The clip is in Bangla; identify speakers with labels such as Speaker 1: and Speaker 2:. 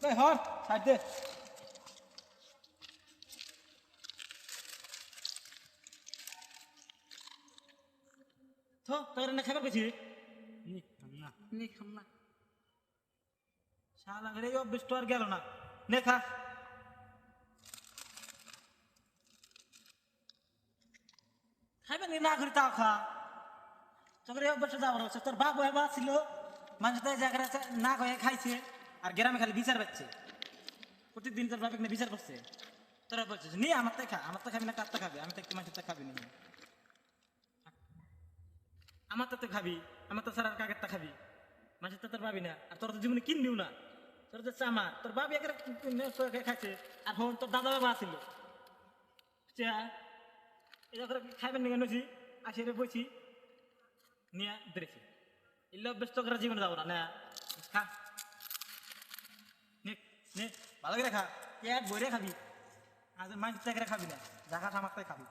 Speaker 1: এই হর সাইড দে তো তোর না খাবার পেছি নি খাম না শালা রে অভ্যেস তো আর গেল না নে খা খাইবে নি না করি তাও খা তোর এই অভ্যেস যাওয়ার হচ্ছে তোর বাপ বাবা ছিল মানুষ তো এই জায়গায় না কয়ে খাইছে আর গ্রামে খালি বিচার পাচ্ছে প্রতিদিন তোর বাপে কিনে বিচার করছে তোরা বলছিস নি আমার তো খা আমার তো খাবি না কার তো খাবি আমি তো একটু মানুষের তো খাবি না আমার তো খাবি আমার তো সারার কাকের তা খাবি মানুষের তো তোর পাবি না আর তোর তো জীবনে কিনবিও না তোর তো আমার তোর বাবি একে খাইছে আর হন তোর দাদা বাবা ছিল এটা করে খাইবেন নিয়ে নছি আসি রে বইছি নিয়ে বেড়েছি এগুলো ব্যস্ত করে জীবনে যাবো না না খা নে নে ভালো করে খা পেট বইরে খাবি আজ মাছ খাবি না যা খা আমার তাই খাবি